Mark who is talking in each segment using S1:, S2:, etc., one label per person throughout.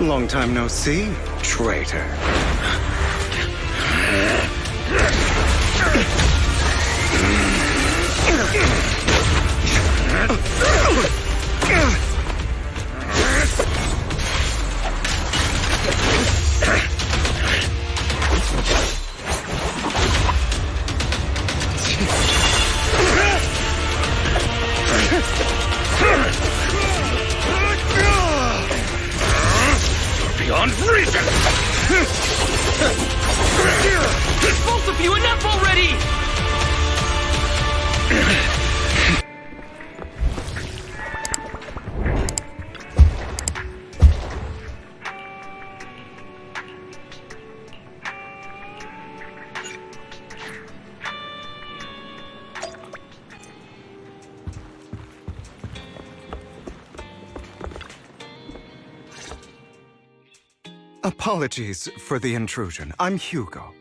S1: Long time no see, traitor.
S2: Beyond reason!
S3: Both of you, enough already!
S1: Apologies for the intrusion. I'm Hugo.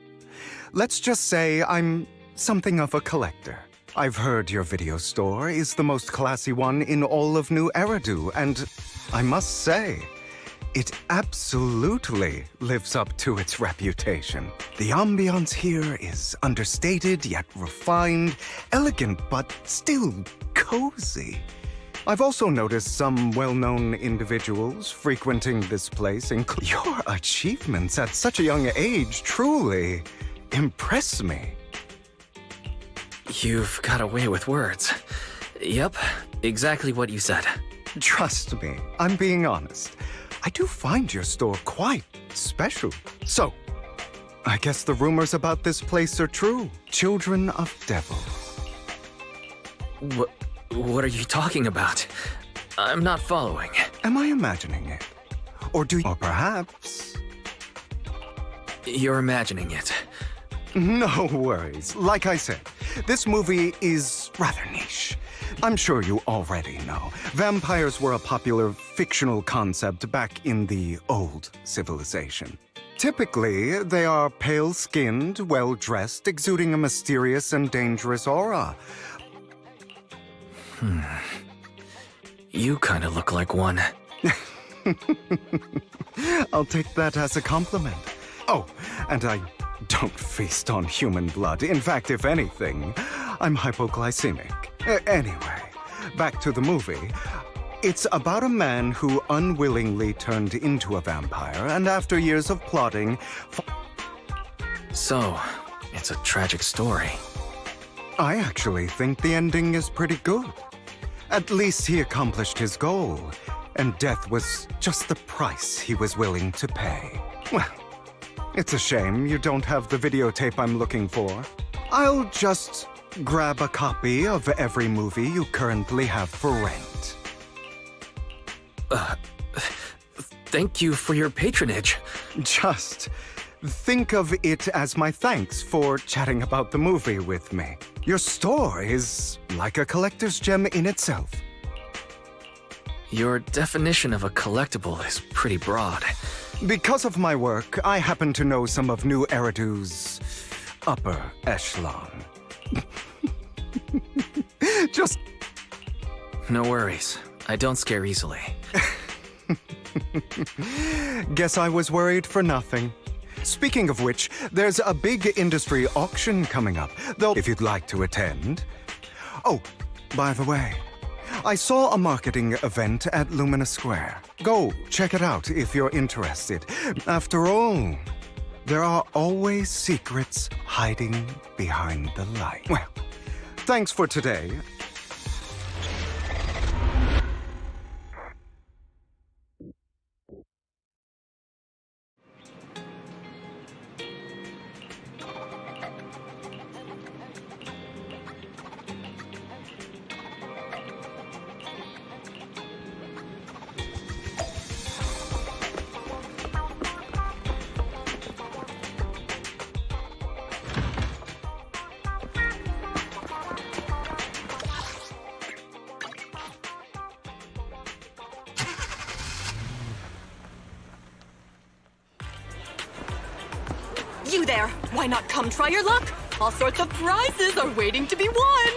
S1: Let's just say I'm something of a collector. I've heard your video store is the most classy one in all of New Eridu, and I must say, it absolutely lives up to its reputation. The ambiance here is understated yet refined, elegant but still cozy. I've also noticed some well-known individuals frequenting this place, your achievements at such a young age truly impress me.
S3: You've got a way with words. Yep, exactly what you said.
S1: Trust me, I'm being honest. I do find your store quite special. So, I guess the rumors about this place are true. Children of devils.
S3: What are you talking about? I'm not following.
S1: Am I imagining it? Or perhaps...
S3: You're imagining it.
S1: No worries. Like I said, this movie is rather niche. I'm sure you already know. Vampires were a popular fictional concept back in the old civilization. Typically, they are pale-skinned, well-dressed, exuding a mysterious and dangerous aura.
S3: You kind of look like one.
S1: I'll take that as a compliment. Oh, and I don't feast on human blood. In fact, if anything, I'm hypoglycemic. Anyway, back to the movie. It's about a man who unwillingly turned into a vampire, and after years of plotting...
S3: So, it's a tragic story.
S1: I actually think the ending is pretty good. At least he accomplished his goal, and death was just the price he was willing to pay. Well, it's a shame you don't have the videotape I'm looking for. I'll just grab a copy of every movie you currently have for rent.
S3: Thank you for your patronage.
S1: Just think of it as my thanks for chatting about the movie with me. Your store is like a collector's gem in itself.
S3: Your definition of a collectible is pretty broad.
S1: Because of my work, I happen to know some of New Eridu's upper echelon. Just...
S3: No worries. I don't scare easily.
S1: Guess I was worried for nothing. Speaking of which, there's a big industry auction coming up, though if you'd like to attend. Oh, by the way, I saw a marketing event at Lumina Square. Go check it out if you're interested. After all, there are always secrets hiding behind the light. Well, thanks for today.
S4: You there! Why not come try your luck? All sorts of prizes are waiting to be won!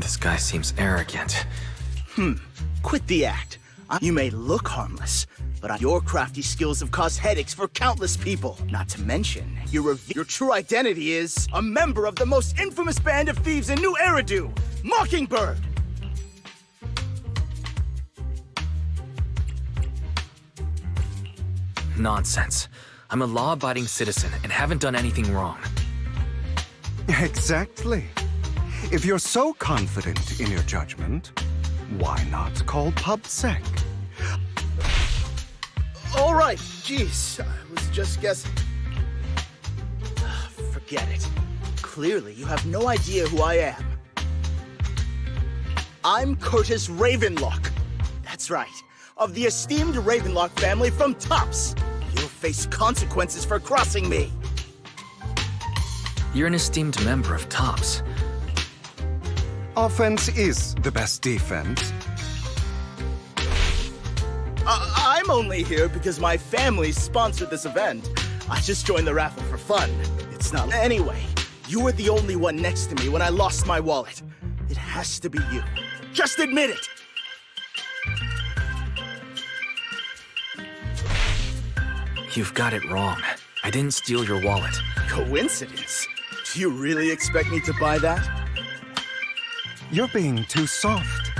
S3: This guy seems arrogant.
S2: Quit the act. You may look harmless, but your crafty skills have caused headaches for countless people. Not to mention, your true identity is a member of the most infamous band of thieves in New Eridu, Mockingbird!
S3: Nonsense. I'm a law-abiding citizen and haven't done anything wrong.
S1: Exactly. If you're so confident in your judgment, why not call PubSec?
S2: All right, jeez, I was just guessing. Forget it. Clearly, you have no idea who I am. I'm Curtis Ravenlock. That's right, of the esteemed Ravenlock family from Tops. You'll face consequences for crossing me.
S3: You're an esteemed member of Tops.
S1: Offense is the best defense.
S2: I'm only here because my family sponsored this event. I just joined the raffle for fun. It's not... Anyway, you were the only one next to me when I lost my wallet. It has to be you. Just admit it!
S3: You've got it wrong. I didn't steal your wallet.
S2: Coincidence? Do you really expect me to buy that?
S1: You're being too soft.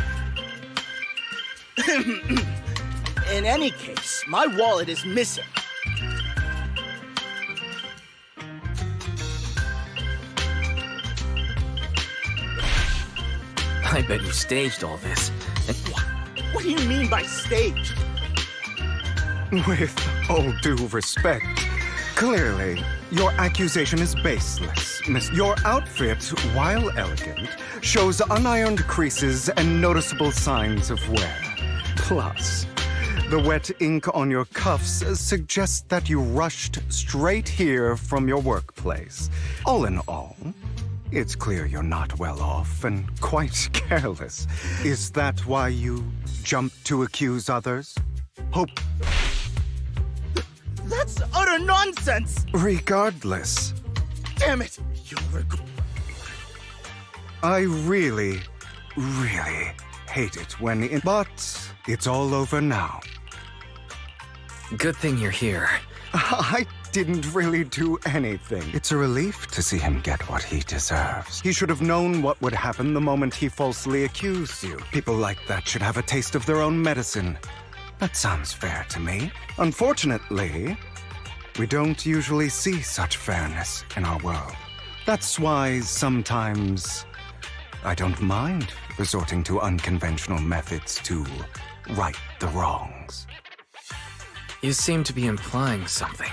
S2: In any case, my wallet is missing.
S3: I bet you staged all this.
S2: What do you mean by staged?
S1: With all due respect, clearly, your accusation is baseless, miss. Your outfit, while elegant, shows unironed creases and noticeable signs of wear. Plus, the wet ink on your cuffs suggests that you rushed straight here from your workplace. All in all, it's clear you're not well off and quite careless. Is that why you jumped to accuse others? Hope...
S2: That's utter nonsense!
S1: Regardless,
S2: Damn it! You'll regret...
S1: I really hate it when it... But it's all over now.
S3: Good thing you're here.
S1: I didn't really do anything. It's a relief to see him get what he deserves. He should have known what would happen the moment he falsely accused you. People like that should have a taste of their own medicine. That sounds fair to me. Unfortunately, we don't usually see such fairness in our world. That's why sometimes I don't mind resorting to unconventional methods to right the wrongs.
S3: You seem to be implying something.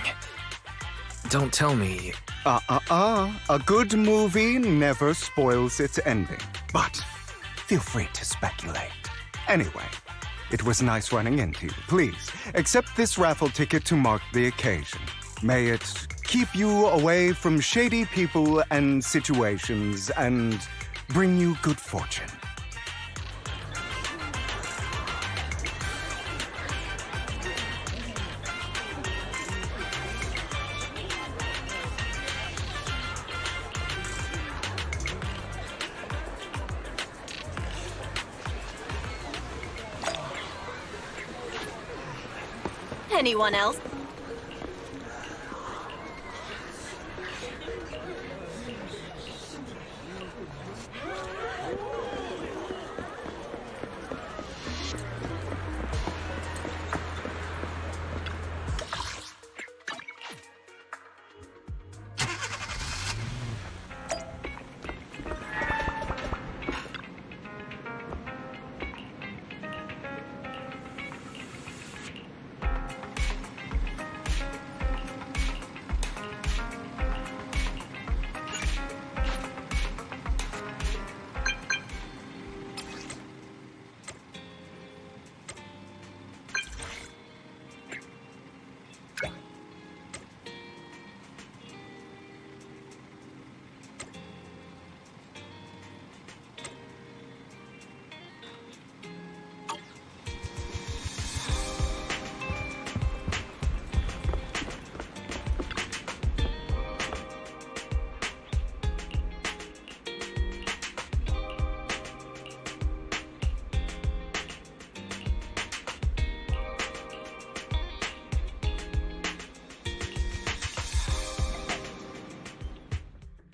S3: Don't tell me...
S1: A good movie never spoils its ending. But feel free to speculate. Anyway, it was nice running into you. Please, accept this raffle ticket to mark the occasion. May it keep you away from shady people and situations and bring you good fortune.
S4: Anyone else?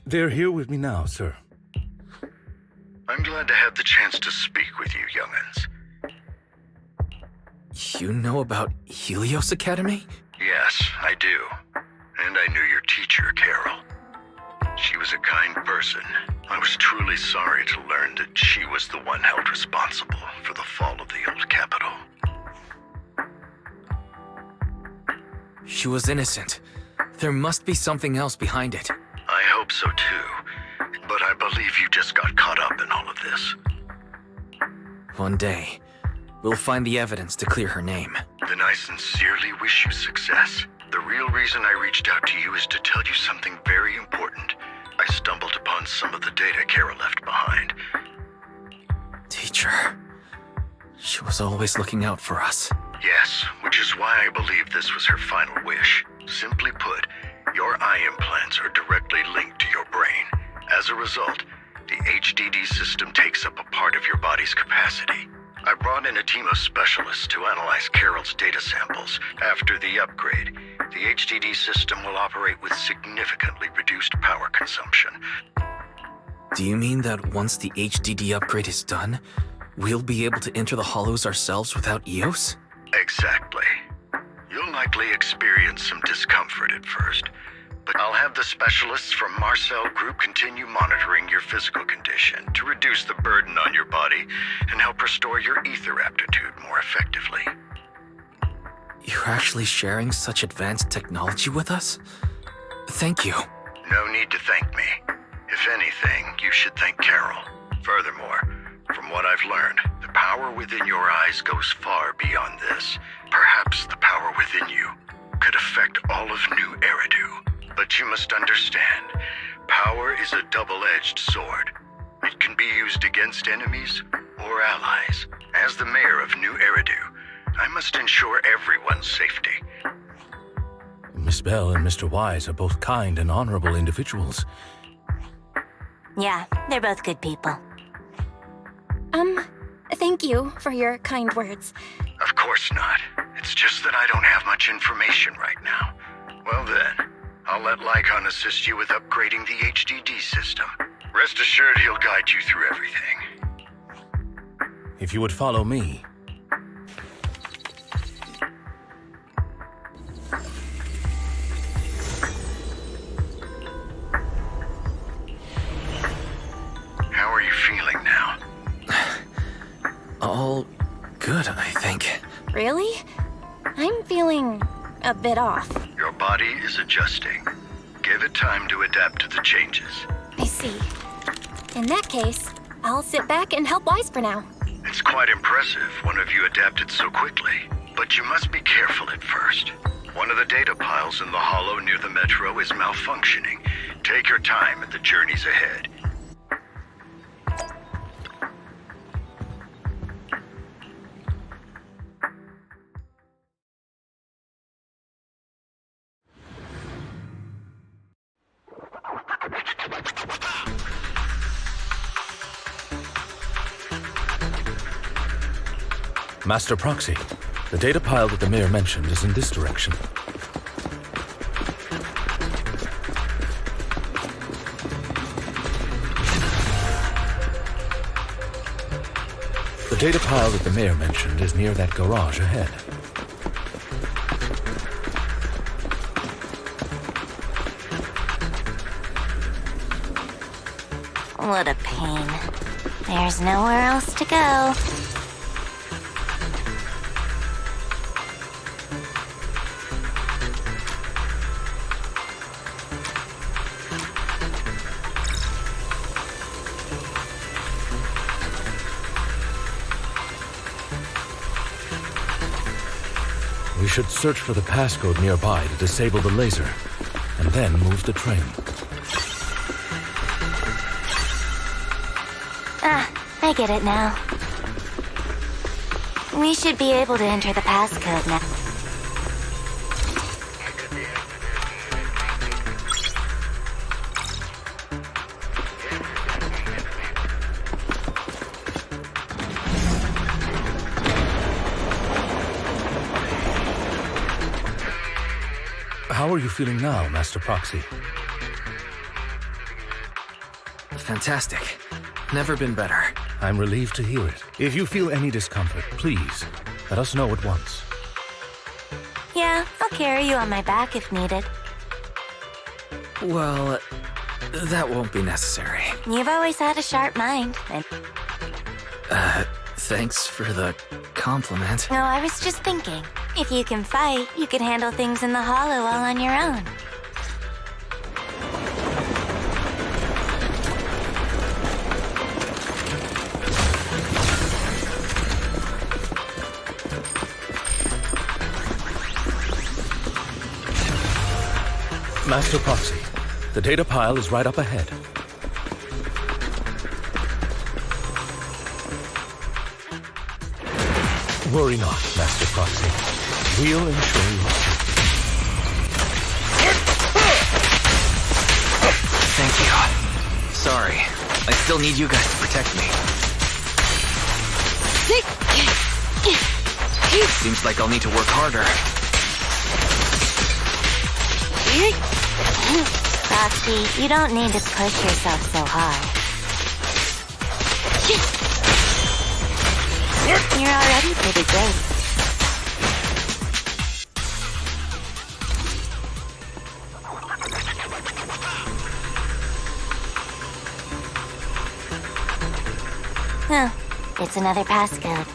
S5: They're here with me now, sir.
S6: I'm glad to have the chance to speak with you, young'uns.
S3: You know about Helios Academy?
S6: Yes, I do. And I knew your teacher, Carol. She was a kind person. I was truly sorry to learn that she was the one held responsible for the fall of the old capital.
S3: She was innocent. There must be something else behind it.
S6: I hope so too, but I believe you just got caught up in all of this.
S3: One day, we'll find the evidence to clear her name.
S6: Then I sincerely wish you success. The real reason I reached out to you is to tell you something very important. I stumbled upon some of the data Kara left behind.
S3: Teacher. She was always looking out for us.
S6: Yes, which is why I believe this was her final wish. Simply put, your eye implants are directly linked to your brain. As a result, the HDD system takes up a part of your body's capacity. I brought in a team of specialists to analyze Carol's data samples. After the upgrade, the HDD system will operate with significantly reduced power consumption.
S3: Do you mean that once the HDD upgrade is done, we'll be able to enter the hollows ourselves without EOS?
S6: Exactly. You'll likely experience some discomfort at first, but I'll have the specialists from Marcel Group continue monitoring your physical condition to reduce the burden on your body and help restore your ether aptitude more effectively.
S3: You're actually sharing such advanced technology with us? Thank you.
S6: No need to thank me. If anything, you should thank Carol. Furthermore, from what I've learned, the power within your eyes goes far beyond this. Perhaps the power within you could affect all of New Eridu. But you must understand, power is a double-edged sword. It can be used against enemies or allies. As the mayor of New Eridu, I must ensure everyone's safety.
S5: Miss Bell and Mr. Wise are both kind and honorable individuals.
S7: Yeah, they're both good people.
S8: Thank you for your kind words.
S6: Of course not. It's just that I don't have much information right now. Well then, I'll let Lycon assist you with upgrading the HDD system. Rest assured he'll guide you through everything.
S5: If you would follow me.
S6: How are you feeling now?
S3: All good, I think.
S8: Really? I'm feeling a bit off.
S6: Your body is adjusting. Give it time to adapt to the changes.
S8: I see. In that case, I'll sit back and help Wise for now.
S6: It's quite impressive one of you adapted so quickly. But you must be careful at first. One of the data piles in the hollow near the metro is malfunctioning. Take your time at the journeys ahead.
S5: Master Proxy, the data pile that the mayor mentioned is in this direction. The data pile that the mayor mentioned is near that garage ahead.
S7: What a pain. There's nowhere else to go.
S5: We should search for the passcode nearby to disable the laser, and then move the train.
S7: Ah, I get it now. We should be able to enter the passcode now.
S5: How are you feeling now, Master Proxy?
S3: fantastic. Never been better.
S5: I'm relieved to hear it. If you feel any discomfort, please, let us know at once.
S7: Yeah, I'll carry you on my back if needed.
S3: Well, that won't be necessary.
S7: You've always had a sharp mind. And
S3: Thanks for the compliment.
S7: no, I was just thinking. If you can fight, you can handle things in the hollow all on your own.
S5: Master Proxy, the data pile is right up ahead. Worry not, Master Proxy. We'll ensure your safety.
S3: Thank you. Sorry. I still need you guys to protect me. Seems like I'll need to work harder.
S7: Proxy, you don't need to push yourself so hard. You're already pretty great. Oh, it's another passcode.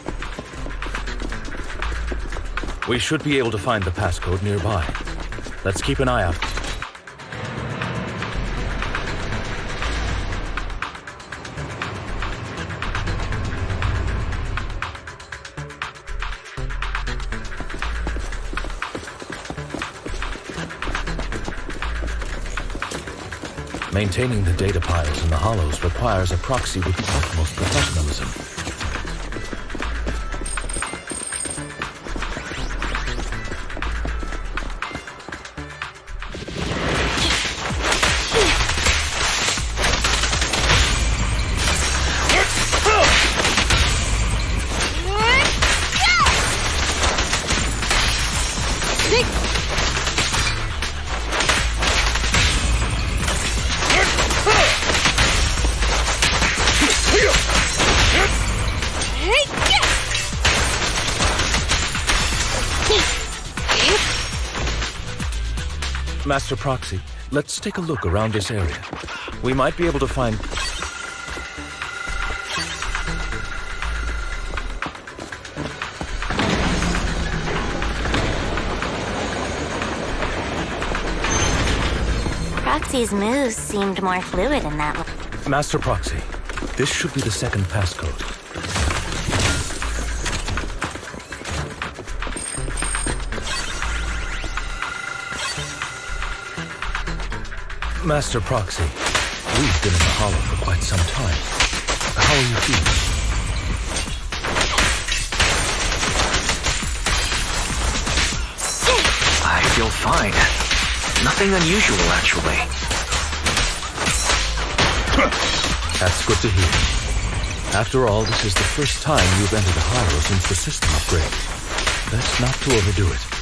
S5: We should be able to find the passcode nearby. Let's keep an eye out. Maintaining the data piles in the hollows requires a proxy with the utmost professionalism. Master Proxy, let's take a look around this area. We might be able to find...
S7: Proxy's moves seemed more fluid in that one.
S5: Master Proxy, this should be the second passcode. Master Proxy, we've been in the hollow for quite some time. How are you feeling?
S3: I feel fine. Nothing unusual, actually.
S5: That's good to hear. After all, this is the first time you've entered the hollow since the system upgrade. Best not to overdo it.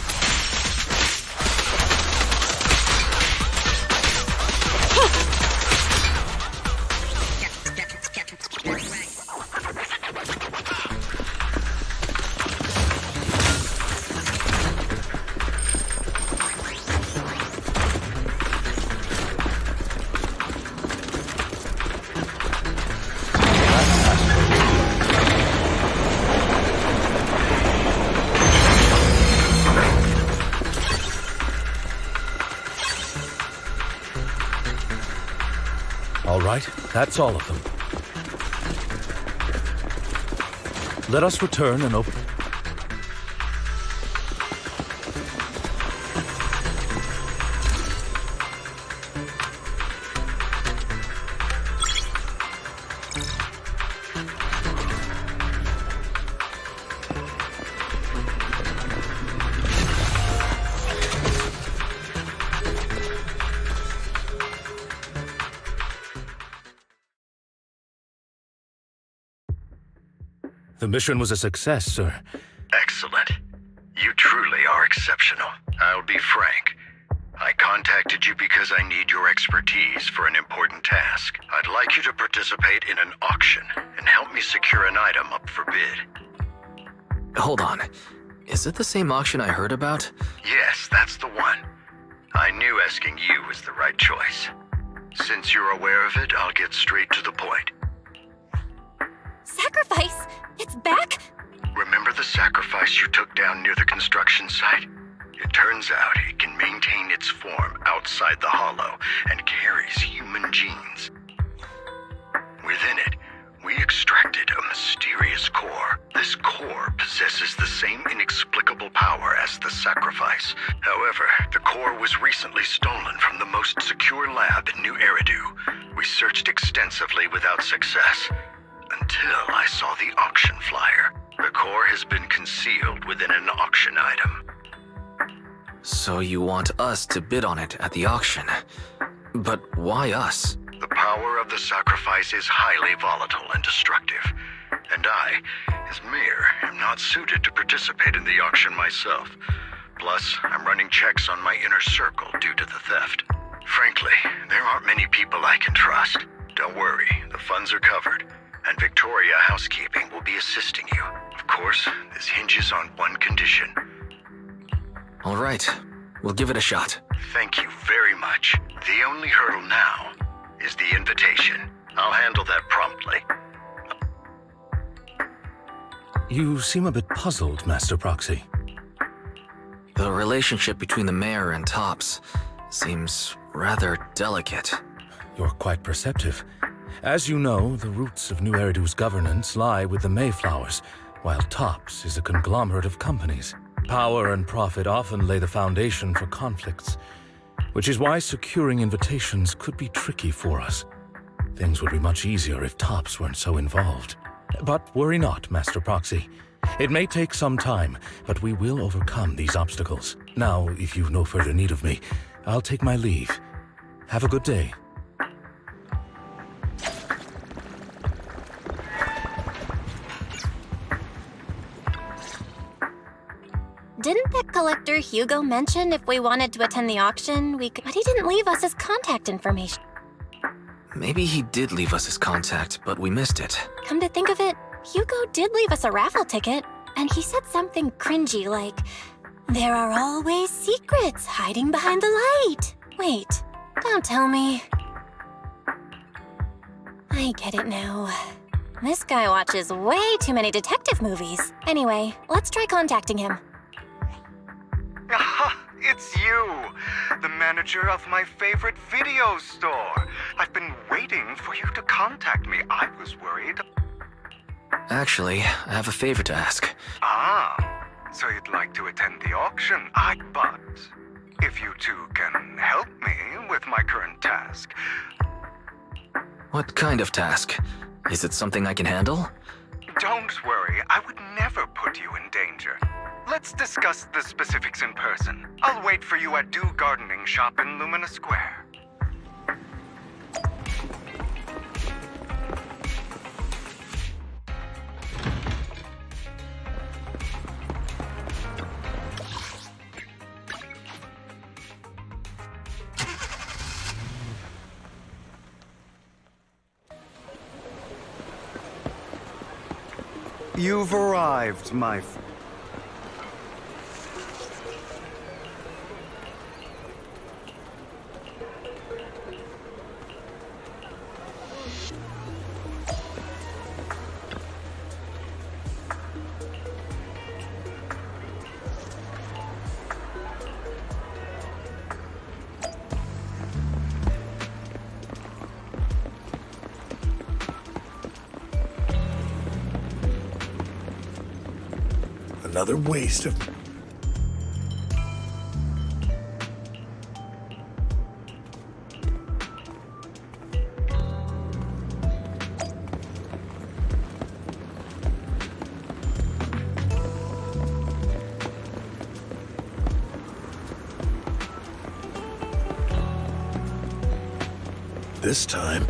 S5: All right, that's all of them. Let us return and open... The mission was a success, sir.
S6: Excellent. You truly are exceptional. I'll be frank. I contacted you because I need your expertise for an important task. I'd like you to participate in an auction and help me secure an item up for bid.
S3: Hold on. Is it the same auction I heard about?
S6: Yes, that's the one. I knew asking you was the right choice. Since you're aware of it, I'll get straight to the point.
S8: Sacrifice? It's back?
S6: Remember the sacrifice you took down near the construction site? It turns out it can maintain its form outside the hollow and carries human genes. Within it, we extracted a mysterious core. This core possesses the same inexplicable power as the sacrifice. However, the core was recently stolen from the most secure lab in New Eridu. We searched extensively without success, until I saw the auction flyer. The core has been concealed within an auction item.
S3: So you want us to bid on it at the auction. But why us?
S6: The power of the sacrifice is highly volatile and destructive, and I, as mayor, am not suited to participate in the auction myself. Plus, I'm running checks on my inner circle due to the theft. Frankly, there aren't many people I can trust. Don't worry, the funds are covered, and Victoria Housekeeping will be assisting you. Of course, this hinges on one condition.
S3: All right, we'll give it a shot.
S6: Thank you very much. The only hurdle now is the invitation. I'll handle that promptly.
S5: You seem a bit puzzled, Master Proxy.
S3: The relationship between the mayor and Tops seems rather delicate.
S5: You're quite perceptive. As you know, the roots of New Eridu's governance lie with the Mayflowers, while Tops is a conglomerate of companies. Power and profit often lay the foundation for conflicts, which is why securing invitations could be tricky for us. Things would be much easier if Tops weren't so involved. But worry not, Master Proxy. It may take some time, but we will overcome these obstacles. Now, if you've no further need of me, I'll take my leave. Have a good day.
S8: Didn't that collector Hugo mention if we wanted to attend the auction, we could... But he didn't leave us his contact information.
S3: Maybe he did leave us his contact, but we missed it.
S8: Come to think of it, Hugo did leave us a raffle ticket, and he said something cringy like, "There are always secrets hiding behind the light." Wait, don't tell me. I get it now. This guy watches way too many detective movies. Anyway, let's try contacting him.
S1: Aha, it's you, the manager of my favorite video store. I've been waiting for you to contact me. I was worried.
S3: Actually, I have a favor to ask.
S1: Ah, so you'd like to attend the auction? But if you two can help me with my current task.
S3: What kind of task? Is it something I can handle?
S1: Don't worry, I would never put you in danger. Let's discuss the specifics in person. I'll wait for you at Dew Gardening Shop in Lumina Square. You've arrived, my friend.
S9: Another waste of... This time...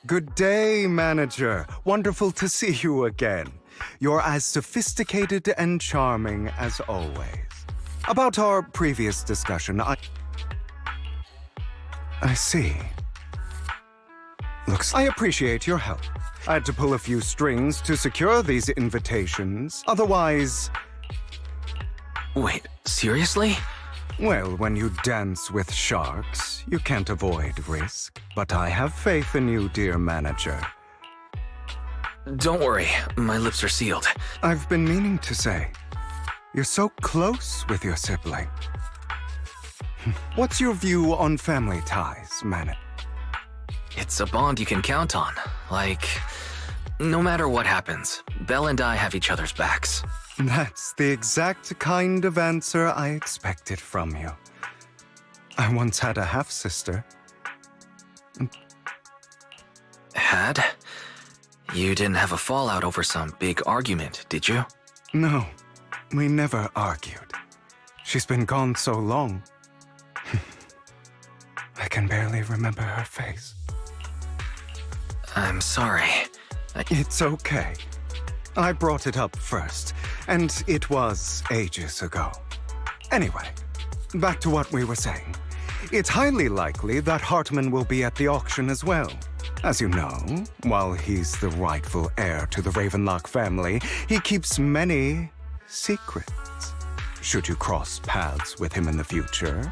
S1: Good day, manager. Wonderful to see you again. You're as sophisticated and charming as always. About our previous discussion, I see. I appreciate your help. I had to pull a few strings to secure these invitations. Otherwise...
S3: Wait, seriously?
S1: Well, when you dance with sharks, you can't avoid risk. But I have faith in you, dear manager.
S3: Don't worry, my lips are sealed.
S1: I've been meaning to say, you're so close with your sibling. What's your view on family ties, manager?
S3: It's a bond you can count on. Like, no matter what happens, Belle and I have each other's backs.
S1: That's the exact kind of answer I expected from you. I once had a half-sister.
S3: Had? You didn't have a fallout over some big argument, did you?
S1: No, we never argued. She's been gone so long. I can barely remember her face.
S3: I'm sorry.
S1: It's okay. I brought it up first, and it was ages ago. Anyway, back to what we were saying. It's highly likely that Hartman will be at the auction as well. As you know, while he's the rightful heir to the Ravenlock family, he keeps many secrets. Should you cross paths with him in the future,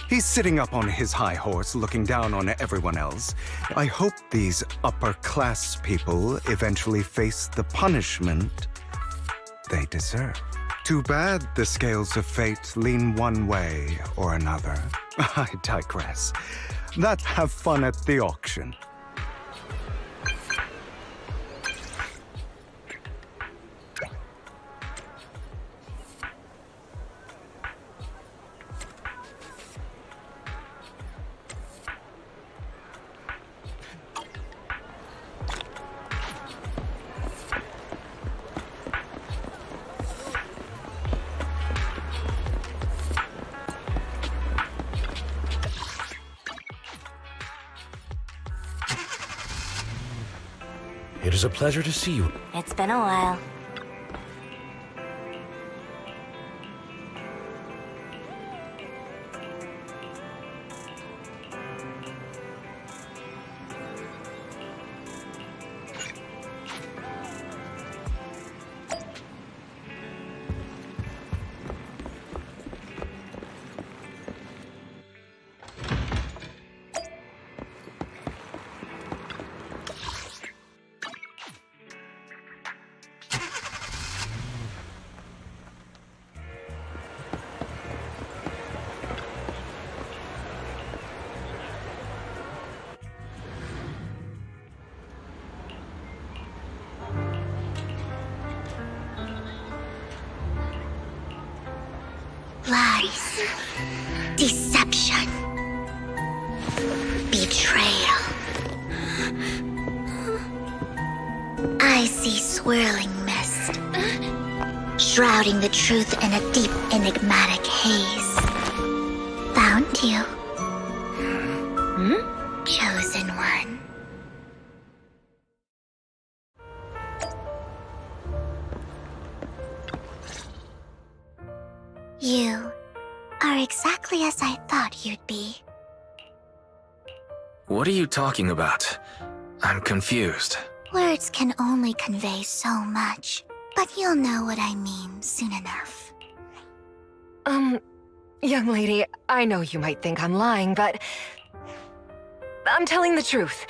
S1: he's sitting up on his high horse looking down on everyone else. I hope these upper-class people eventually face the punishment they deserve. Too bad the scales of fate lean one way or another. I digress. Have fun at the auction.
S5: It is a pleasure to see you.
S7: It's been a while. Lies, deception, betrayal. I see swirling mist, shrouding the truth in a deep, enigmatic haze. Found you. Chosen one. You are exactly as I thought you'd be.
S3: What are you talking about? I'm confused.
S7: Words can only convey so much, but you'll know what I mean soon enough.
S4: Young lady, I know you might think I'm lying, but I'm telling the truth.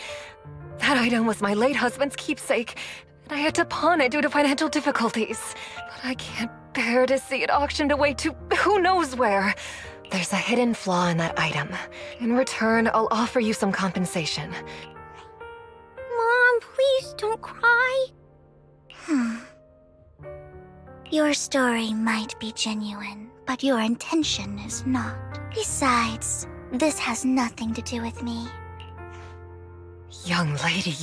S4: That item was my late husband's keepsake, and I had to pawn it due to financial difficulties. But I can't bear to see it auctioned away to who knows where. There's a hidden flaw in that item. In return, I'll offer you some compensation.
S7: Mom, please don't cry. Your story might be genuine, but your intention is not. Besides, this has nothing to do with me.
S4: Young lady,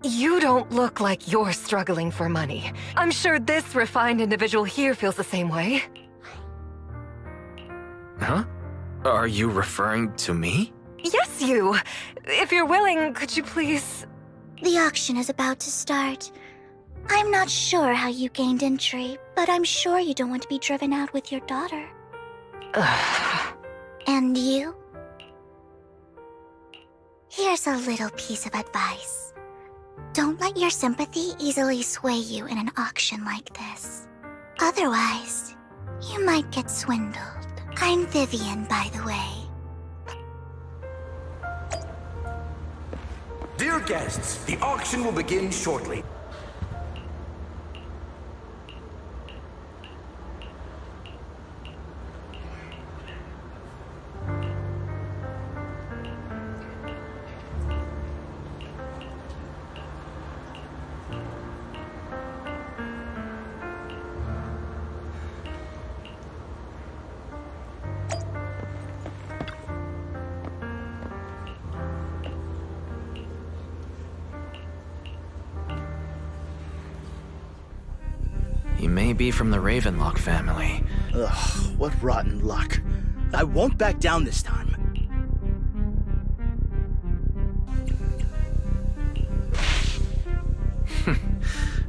S4: you don't look like you're struggling for money. I'm sure this refined individual here feels the same way.
S3: Huh? Are you referring to me?
S4: Yes, it's you. If you're willing, could you please...
S7: The auction is about to start. I'm not sure how you gained entry, but I'm sure you don't want to be driven out with your daughter. And you? Here's a little piece of advice. Don't let your sympathy easily sway you in an auction like this. Otherwise, you might get swindled. I'm Vivian, by the way.
S10: Dear guests, the auction will begin shortly.
S3: He may be from the Ravenlock family.
S2: Ugh, what rotten luck. I won't back down this time.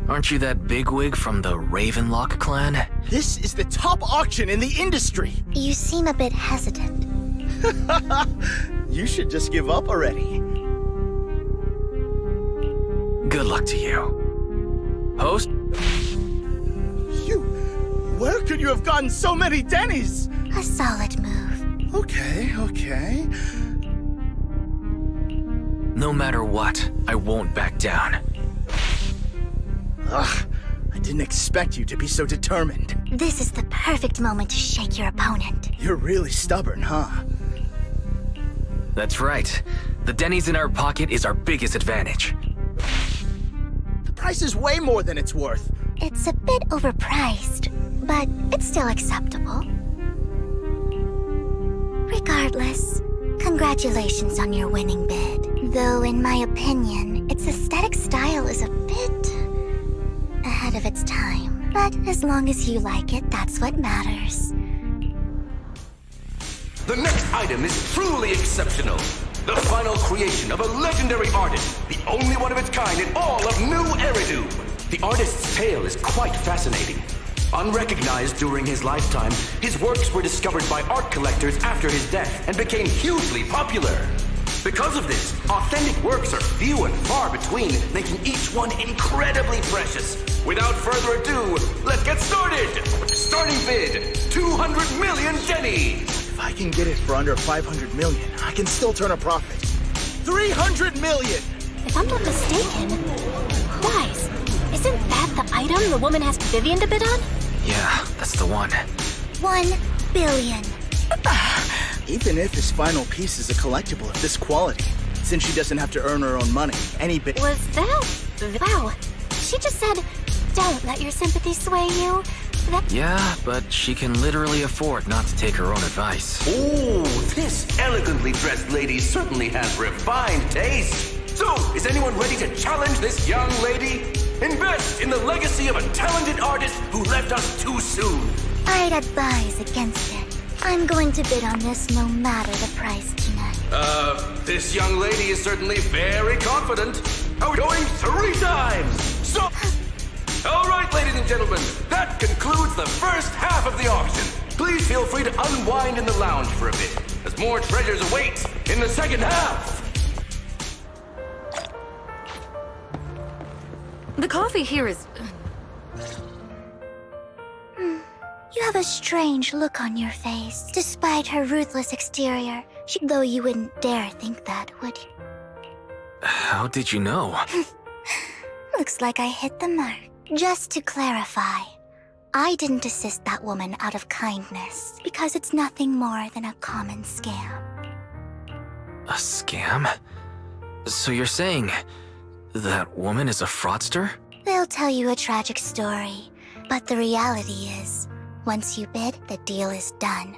S3: Aren't you that bigwig from the Ravenlock clan?
S2: This is the top auction in the industry.
S7: You seem a bit hesitant.
S2: You should just give up already.
S3: Good luck to you. Host?
S2: Where could you have gotten so many Denny's?
S7: A solid move.
S2: Okay.
S3: No matter what, I won't back down.
S2: Ugh, I didn't expect you to be so determined.
S7: This is the perfect moment to shake your opponent.
S2: You're really stubborn, huh?
S3: That's right. The Denny's in our pocket is our biggest advantage.
S2: The price is way more than it's worth.
S7: It's a bit overpriced, but it's still acceptable. Regardless, congratulations on your winning bid. Though, in my opinion, its aesthetic style is a bit ahead of its time. But as long as you like it, that's what matters.
S10: The next item is truly exceptional. The final creation of a legendary artist, the only one of its kind in all of New Eridu. The artist's tale is quite fascinating. Unrecognized during his lifetime, his works were discovered by art collectors after his death and became hugely popular. Because of this, authentic works are few and far between, making each one incredibly precious. Without further ado, let's get started! Starting bid, 200 million Denny!
S2: If I can get it for under 500 million, I can still turn a profit. 300 million!
S8: If I'm not mistaken, guys, isn't that the item the woman asked Vivian to bid on?
S3: Yeah, that's the one.
S7: 1 billion.
S2: Even if this final piece is a collectible of this quality, since she doesn't have to earn her own money, any bid...
S8: Was that... Wow. She just said, don't let your sympathy sway you.
S3: Yeah, but she can literally afford not to take her own advice.
S10: Oh, this elegantly dressed lady certainly has refined taste. So, is anyone ready to challenge this young lady? Invest in the legacy of a talented artist who left us too soon.
S7: I'd advise against it. I'm going to bid on this no matter the price tonight.
S10: This young lady is certainly very confident. Are we going 3 times? So... All right, ladies and gentlemen, that concludes the first half of the auction. Please feel free to unwind in the lounge for a bit, as more treasures await in the second half.
S4: The coffee here is...
S7: You have a strange look on your face, despite her ruthless exterior. Though you wouldn't dare think that, would you?
S3: How did you know?
S7: Looks like I hit the mark. Just to clarify, I didn't assist that woman out of kindness, because it's nothing more than a common scam.
S3: A scam? So you're saying that woman is a fraudster?
S7: They'll tell you a tragic story, but the reality is, once you bid, the deal is done.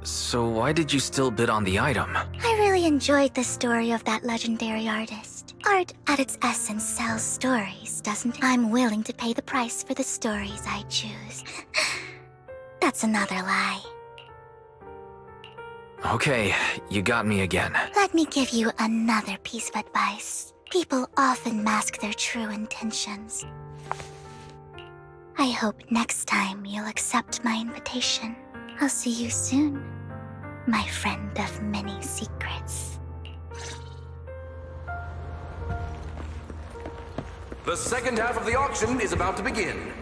S3: So why did you still bid on the item?
S7: I really enjoyed the story of that legendary artist. Art, at its essence, sells stories, doesn't it? I'm willing to pay the price for the stories I choose. That's another lie.
S3: Okay, you got me again.
S7: Let me give you another piece of advice. People often mask their true intentions. I hope next time you'll accept my invitation. I'll see you soon, my friend of many secrets.
S10: The second half of the auction is about to begin.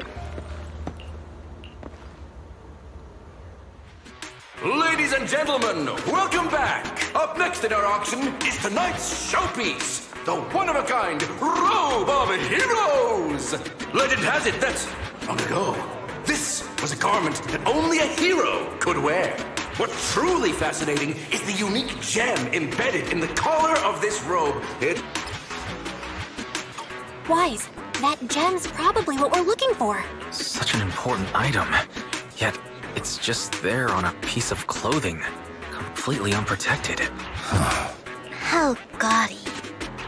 S10: Ladies and gentlemen, welcome back! Up next in our auction is tonight's showpiece, the one-of-a-kind Robe of Heroes! Legend has it that, long ago, this was a garment that only a hero could wear. What's truly fascinating is the unique gem embedded in the collar of this robe.
S8: Wise, that gem's probably what we're looking for.
S3: Such an important item, yet it's just there on a piece of clothing, completely unprotected.
S7: How gaudy.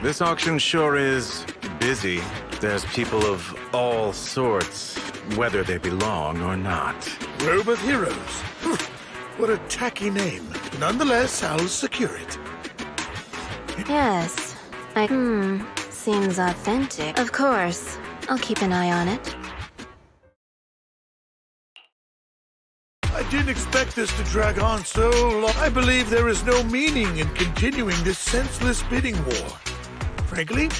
S11: This auction sure is busy. There's people of all sorts, whether they belong or not.
S9: Robe of Heroes. What a tacky name. Nonetheless, I'll secure it.
S12: Yes. Seems authentic. Of course. I'll keep an eye on it.
S9: I didn't expect this to drag on so long. I believe there is no meaning in continuing this senseless bidding war. Frankly,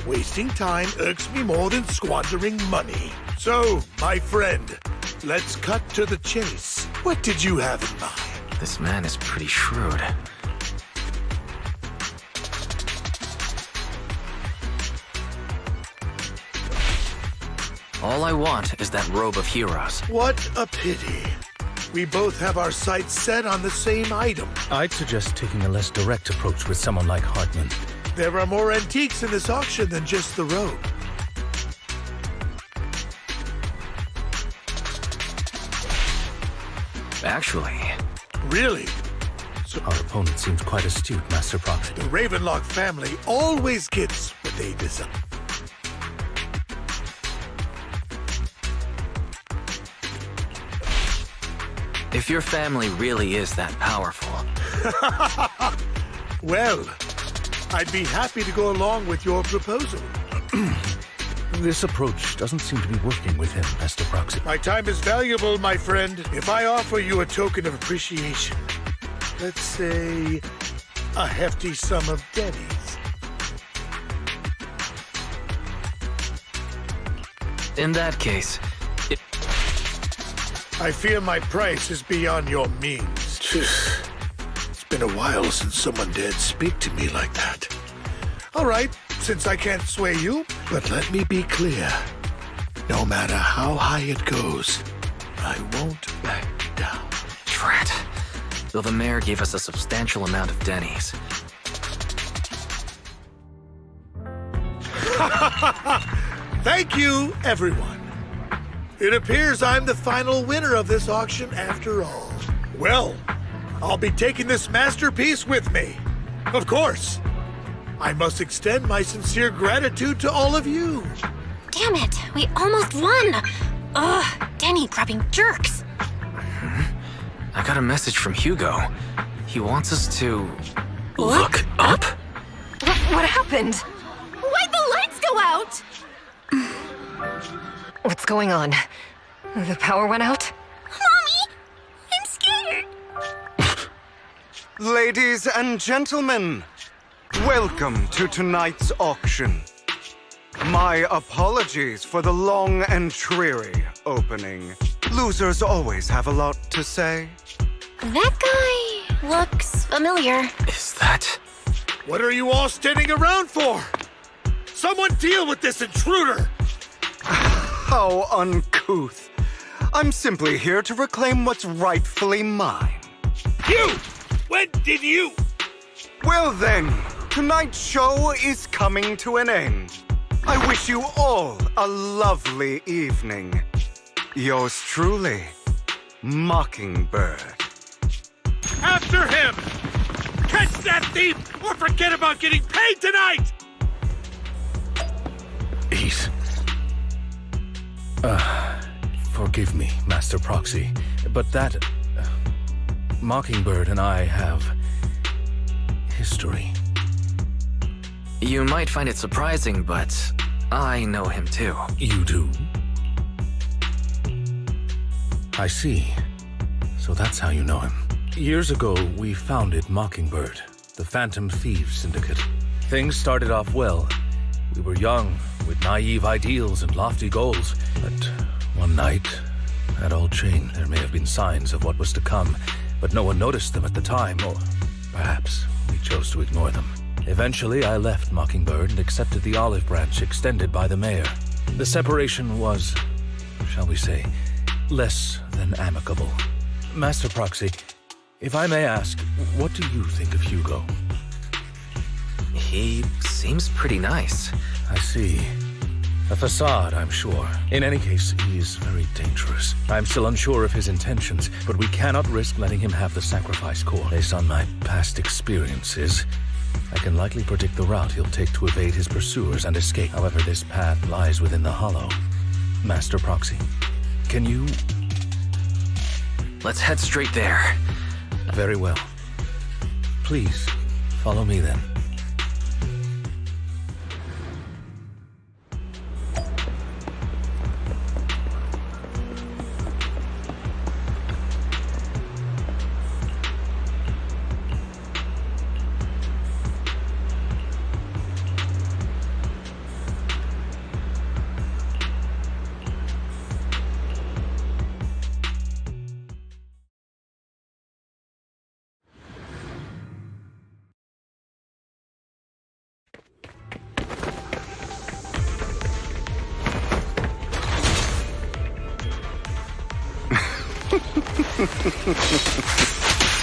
S9: wasting time irks me more than squandering money. So, my friend, let's cut to the chase. What did you have in mind?
S3: This man is pretty shrewd. All I want is that Robe of Heroes.
S9: What a pity. We both have our sights set on the same item.
S5: I'd suggest taking a less direct approach with someone like Hartman.
S9: There are more antiques in this auction than just the robe.
S3: Actually,
S9: Really?
S5: Our opponent seems quite astute, Master Proxy.
S9: The Ravenlock family always gets what they deserve.
S3: if your family really is that powerful,
S9: Well, I'd be happy to go along with your proposal.
S5: This approach doesn't seem to be working with him, Master Proxy.
S9: My time is valuable, my friend. If I offer you a token of appreciation, let's say a hefty sum of dennies.
S3: in that case,
S9: I fear my price is beyond your means. It's been a while since someone dared speak to me like that. All right, since I can't sway you, but let me be clear. No matter how high it goes, I won't back down.
S3: drat. Though the mayor gave us a substantial amount of dennies.
S9: Thank you, everyone. It appears I'm the final winner of this auction after all. Well, I'll be taking this masterpiece with me. Of course. I must extend my sincere gratitude to all of you.
S8: Damn it, we almost won! Ugh, Denny grabbing jerks!
S3: I got a message from Hugo. He wants us to look up?
S4: What happened?
S8: Why'd the lights go out?
S4: What's going on? The power went out?
S8: Mommy! I'm scared!
S1: Ladies and gentlemen, welcome to tonight's auction. My apologies for the long and dreary opening. Losers always have a lot to say.
S8: That guy looks familiar.
S3: Is that...
S9: What are you all standing around for? Someone deal with this intruder!
S1: How uncouth. I'm simply here to reclaim what's rightfully mine.
S9: You! When did you?
S1: Well then, tonight's show is coming to an end. I wish you all a lovely evening. Yours truly, Mockingbird.
S9: After him! Catch that thief or forget about getting paid tonight!
S5: He's... Forgive me, Master Proxy, but that... Mockingbird and I have history.
S3: You might find it surprising, but I know him too.
S5: You do? I see. So that's how you know him. Years ago, we founded Mockingbird, the Phantom Thieves Syndicate. Things started off well. We were young, with naive ideals and lofty goals. But one night, that all changed. There may have been signs of what was to come, but no one noticed them at the time, or perhaps we chose to ignore them. Eventually, I left Mockingbird and accepted the olive branch extended by the mayor. The separation was, shall we say, less than amicable. Master Proxy, if I may ask, what do you think of Hugo?
S3: He seems pretty nice.
S5: I see. A facade, I'm sure. In any case, he is very dangerous. I'm still unsure of his intentions, but we cannot risk letting him have the sacrifice core. Based on my past experiences, I can likely predict the route he'll take to evade his pursuers and escape. However, this path lies within the Hollow. Master Proxy, can you...
S3: Let's head straight there.
S5: Very well. Please, follow me then.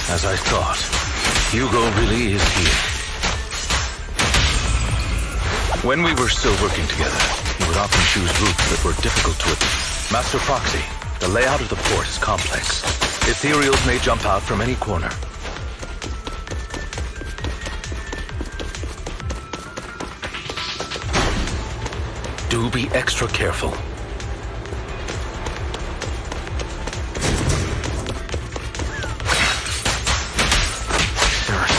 S5: As I thought, Hugo really is here. When we were still working together, he would often choose routes that were difficult to attack. Master Proxy, the layout of the port is complex. Ethereals may jump out from any corner. Do be extra careful.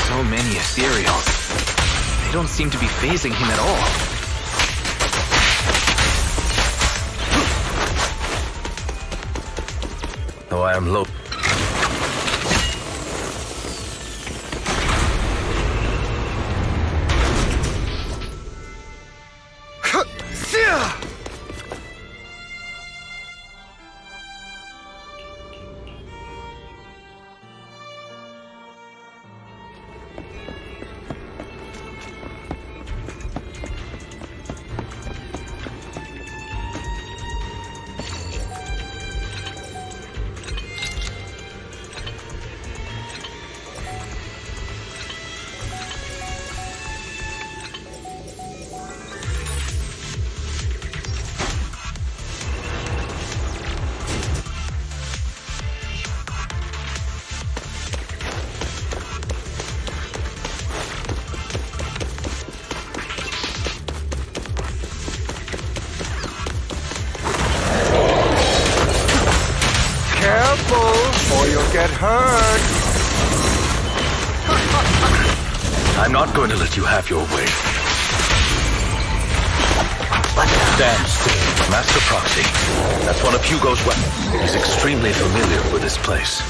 S3: So many Ethereals. They don't seem to be phasing him at all.
S5: Though I am low.
S1: Or you'll get hurt.
S5: I'm not going to let you have your way. Stand still, Master Proxy. That's one of Hugo's weapons. He's extremely familiar with this place.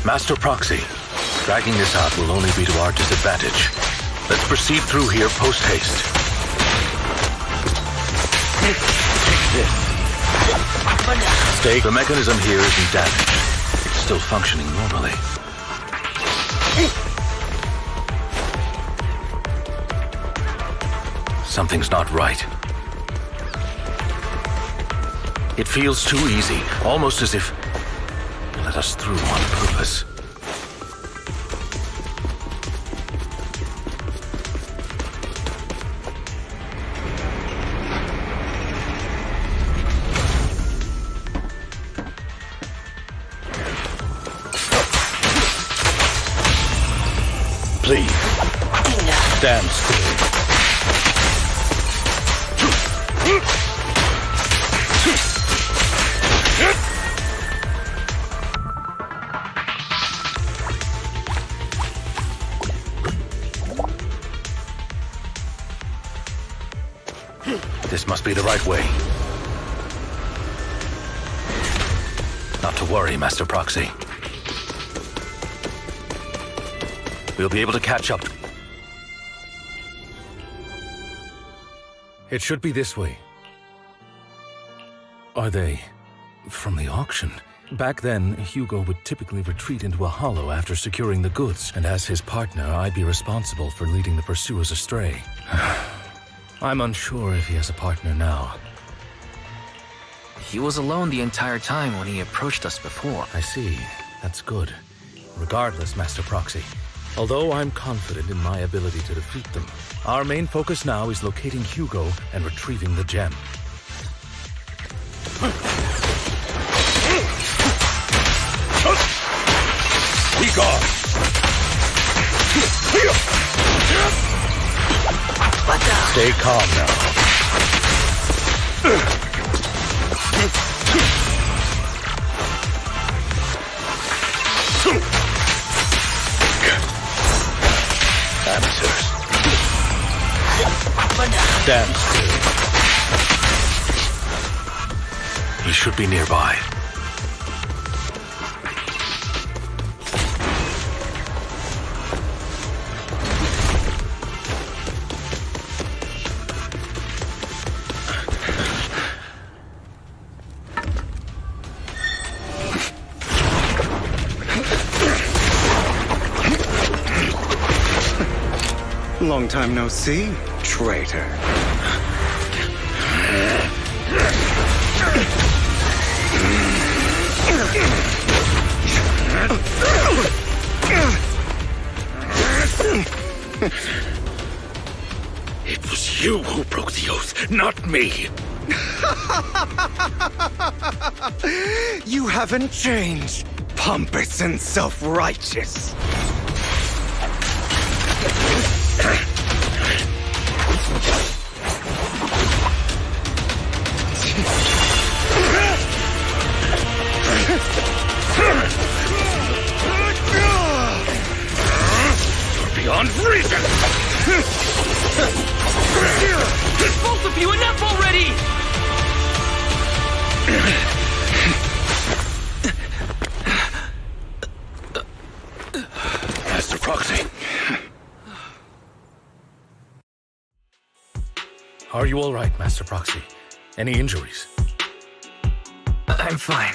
S5: Master Proxy, dragging this out will only be to our disadvantage. Let's proceed through here post-haste. Take this. The mechanism here isn't damaged. It's still functioning normally. Something's not right. It feels too easy, almost as if you let us through on purpose. Please, stand still. This must be the right way. Not to worry, Master Proxy. We'll be able to catch up. It should be this way. Are they from the auction? Back then, Hugo would typically retreat into a hollow after securing the goods, and as his partner, I'd be responsible for leading the pursuers astray. I'm unsure if he has a partner now.
S3: He was alone the entire time when he approached us before.
S5: I see. That's good. Regardless, Master Proxy, although I'm confident in my ability to defeat them, our main focus now is locating Hugo and retrieving the gem.
S9: Be gone!
S5: Stay calm now.
S9: Amateurs.
S5: Stand still. He should be nearby.
S1: Long time no see, traitor.
S9: It was you who broke the oath, not me.
S1: You haven't changed, pompous and self-righteous.
S9: Beyond reason!
S3: Both of you, enough already!
S9: Master Proxy.
S5: Are you all right, Master Proxy? Any injuries?
S3: I'm fine.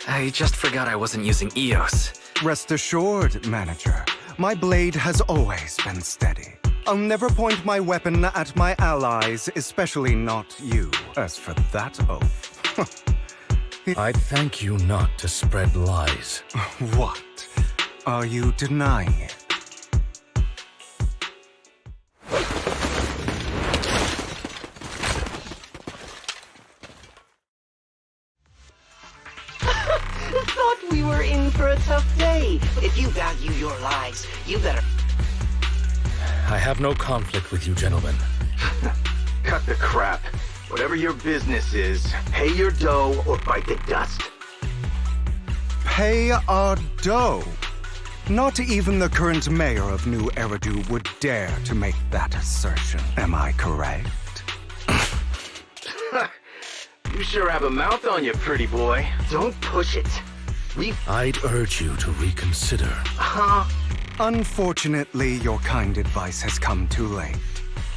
S3: I just forgot I wasn't using EOS.
S1: Rest assured, Manager. My blade has always been steady. I'll never point my weapon at my allies, especially not you. As for that oath...
S5: I'd thank you not to spread lies.
S1: What? Are you denying it?
S13: Thought we were in for a tough day. If you value your lives, you better...
S5: I have no conflict with you, gentlemen.
S2: Cut the crap. Whatever your business is, pay your dough or bite the dust.
S1: Pay our dough? Not even the current mayor of New Eridu would dare to make that assertion. Am I correct?
S2: You sure have a mouth on you, pretty boy. Don't push it.
S5: I'd urge you to reconsider.
S2: Huh?
S1: Unfortunately, your kind advice has come too late.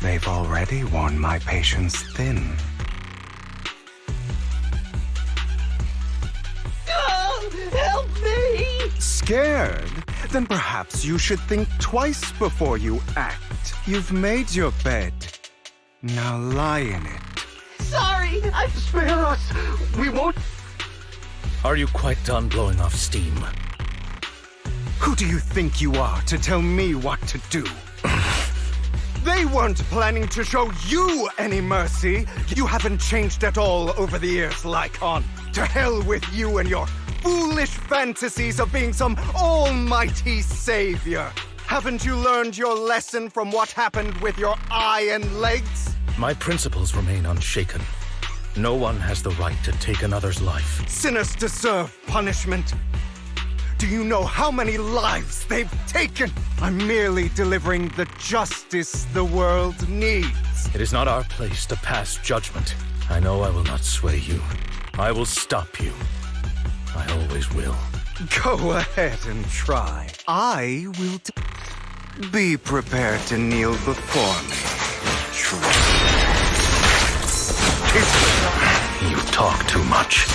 S1: They've already worn my patience thin.
S13: Help me!
S1: Scared? Then perhaps you should think twice before you act. You've made your bed. Now lie in it.
S13: Sorry,
S2: Spare us! We won't...
S5: Are you quite done blowing off steam?
S1: Who do you think you are to tell me what to do? They weren't planning to show you any mercy. You haven't changed at all over the years, Lycon. To hell with you and your foolish fantasies of being some almighty savior. Haven't you learned your lesson from what happened with your eye and legs?
S5: My principles remain unshaken. No one has the right to take another's life.
S1: Sinners deserve punishment. Do you know how many lives they've taken? I'm merely delivering the justice the world needs.
S5: It is not our place to pass judgment. I know I will not sway you. I will stop you. I always will.
S1: Go ahead and try. I will be prepared to kneel before me.
S5: You talk too much.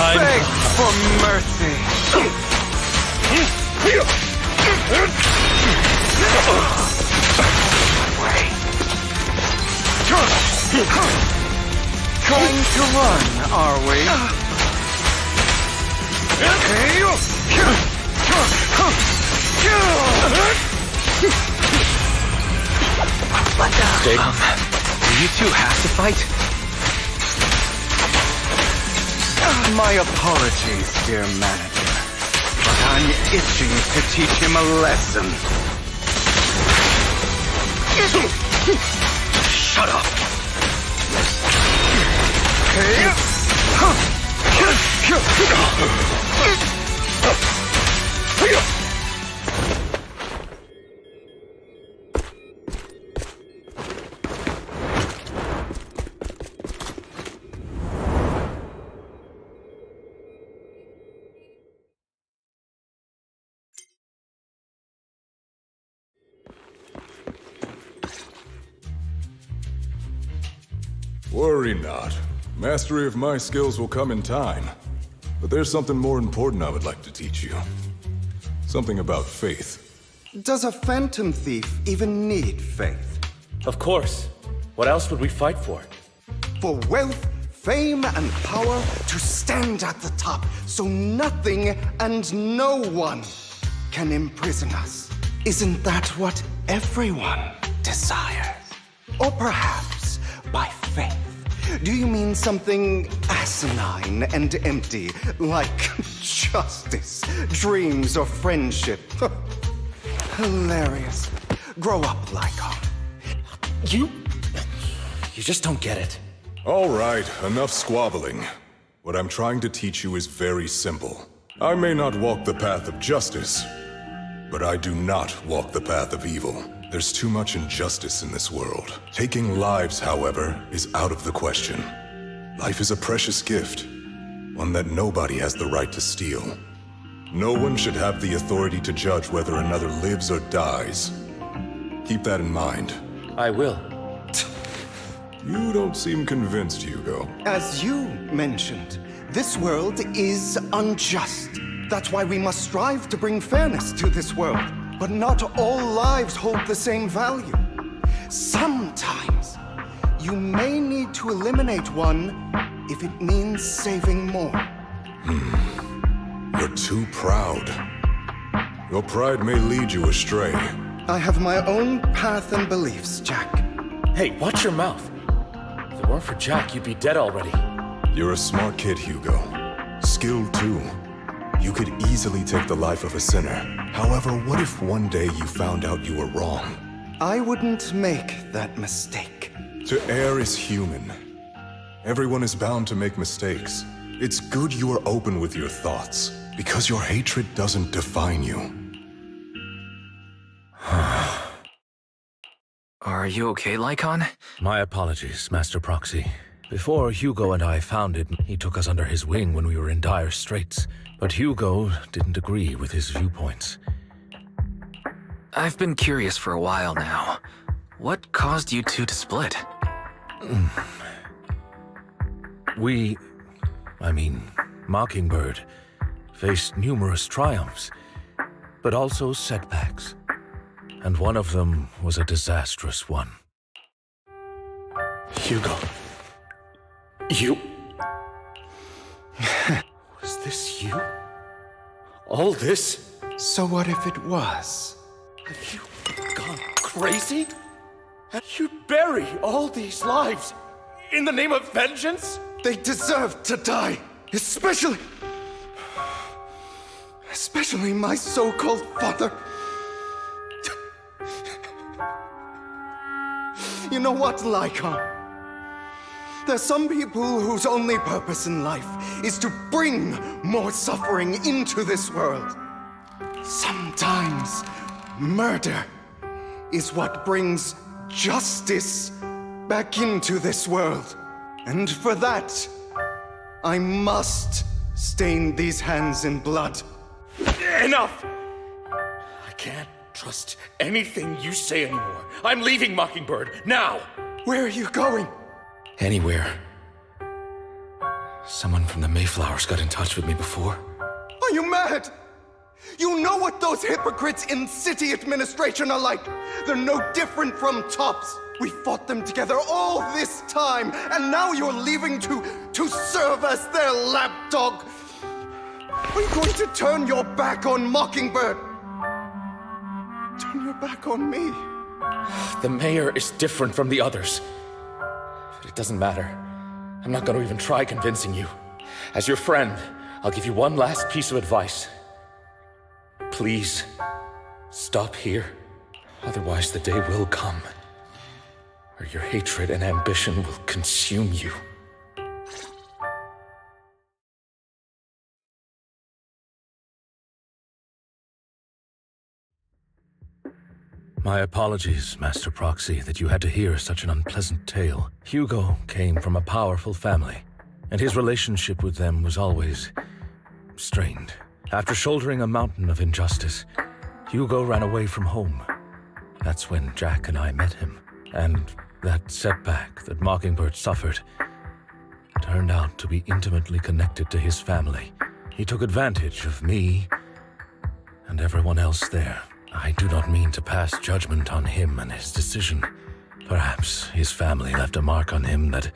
S1: Beg for mercy. Trying to run, are we?
S3: Do you two have to fight?
S1: My apologies, dear manager, but I'm itching to teach him a lesson.
S3: Shut up!
S14: Worry not. Mastery of my skills will come in time. But there's something more important I would like to teach you. Something about faith.
S1: Does a phantom thief even need faith?
S5: Of course. What else would we fight for?
S1: For wealth, fame, and power to stand at the top so nothing and no one can imprison us. Isn't that what everyone desires? Or perhaps by faith, do you mean something asinine and empty, like justice, dreams, or friendship? Hilarious. Grow up, Lycon.
S5: You just don't get it.
S14: All right, enough squabbling. What I'm trying to teach you is very simple. I may not walk the path of justice, but I do not walk the path of evil. There's too much injustice in this world. Taking lives, however, is out of the question. Life is a precious gift, one that nobody has the right to steal. No one should have the authority to judge whether another lives or dies. Keep that in mind.
S5: I will.
S14: You don't seem convinced, Hugo.
S1: As you mentioned, this world is unjust. That's why we must strive to bring fairness to this world. But not all lives hold the same value. Sometimes, you may need to eliminate one if it means saving more.
S14: You're too proud. Your pride may lead you astray.
S1: I have my own path and beliefs, Jack.
S5: Hey, watch your mouth. If it weren't for Jack, you'd be dead already.
S14: You're a smart kid, Hugo. Skilled too. You could easily take the life of a sinner. However, what if one day you found out you were wrong?
S1: I wouldn't make that mistake.
S14: To err is human. Everyone is bound to make mistakes. It's good you are open with your thoughts, because your hatred doesn't define you.
S3: Are you okay, Lycon?
S5: My apologies, Master Proxy. Before Hugo and I founded, he took us under his wing when we were in dire straits. But Hugo didn't agree with his viewpoints.
S3: I've been curious for a while now. What caused you two to split?
S5: Mockingbird, faced numerous triumphs, but also setbacks. And one of them was a disastrous one.
S3: Hugo. You...
S5: Was this you? All this?
S1: So what if it was?
S5: Have you gone crazy? You'd bury all these lives in the name of vengeance?
S1: They deserve to die, especially my so-called father. You know what, Lycon? There's some people whose only purpose in life is to bring more suffering into this world. Sometimes murder is what brings justice back into this world. And for that, I must stain these hands in blood.
S15: Enough! I can't trust anything you say anymore. I'm leaving Mockingbird, now!
S1: Where are you going?
S5: Anywhere. Someone from the Mayflowers got in touch with me before.
S1: Are you mad? You know what those hypocrites in city administration are like. They're no different from tops. We fought them together all this time, and now you're leaving to serve as their lapdog. Are you going to turn your back on Mockingbird? Turn your back on me?
S15: The mayor is different from the others. But it doesn't matter. I'm not going to even try convincing you. As your friend, I'll give you one last piece of advice. Please, stop here. Otherwise, the day will come where your hatred and ambition will consume you.
S5: My apologies, Master Proxy, that you had to hear such an unpleasant tale. Hugo came from a powerful family, and his relationship with them was always strained. After shouldering a mountain of injustice, Hugo ran away from home. That's when Jack and I met him, and that setback that Mockingbird suffered turned out to be intimately connected to his family. He took advantage of me and everyone else there. I do not mean to pass judgment on him and his decision. Perhaps his family left a mark on him that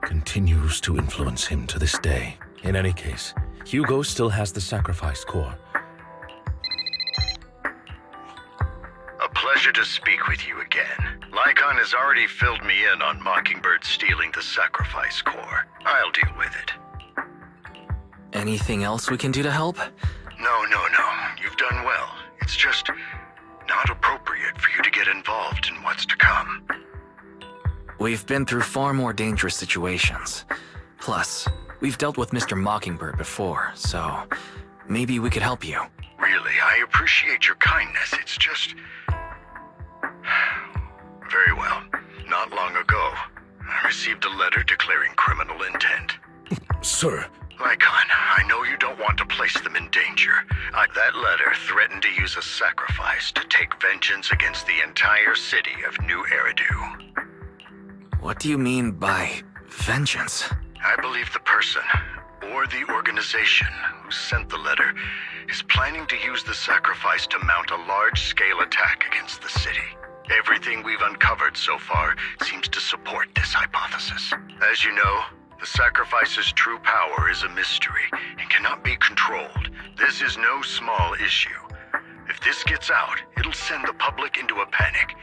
S5: continues to influence him to this day. In any case, Hugo still has the sacrifice core.
S6: A pleasure to speak with you again. Lycon has already filled me in on Mockingbird stealing the sacrifice core. I'll deal with it.
S3: Anything else we can do to help?
S6: No. You've done well. It's just not appropriate for you to get involved in what's to come.
S3: We've been through far more dangerous situations. Plus, we've dealt with Mr. Mockingbird before, so maybe we could help you.
S6: Really, I appreciate your kindness. It's just... Very well. Not long ago, I received a letter declaring criminal intent.
S5: Sir.
S6: Lycon, I know you don't want to place them in danger. That letter threatened to use a sacrifice to take vengeance against the entire city of New Eridu.
S3: What do you mean by vengeance?
S6: I believe the person, or the organization, who sent the letter is planning to use the sacrifice to mount a large-scale attack against the city. Everything we've uncovered so far seems to support this hypothesis. As you know, the sacrifice's true power is a mystery and cannot be controlled. This is no small issue. If this gets out, it'll send the public into a panic.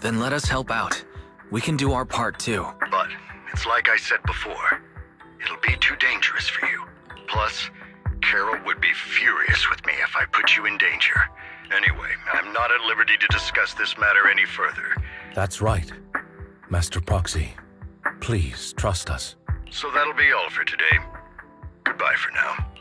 S3: Then let us help out. We can do our part too.
S6: But it's like I said before. It'll be too dangerous for you. Plus, Carol would be furious with me if I put you in danger. Anyway, I'm not at liberty to discuss this matter any further.
S5: That's right. Master Proxy, please trust us.
S6: So that'll be all for today. Goodbye for now.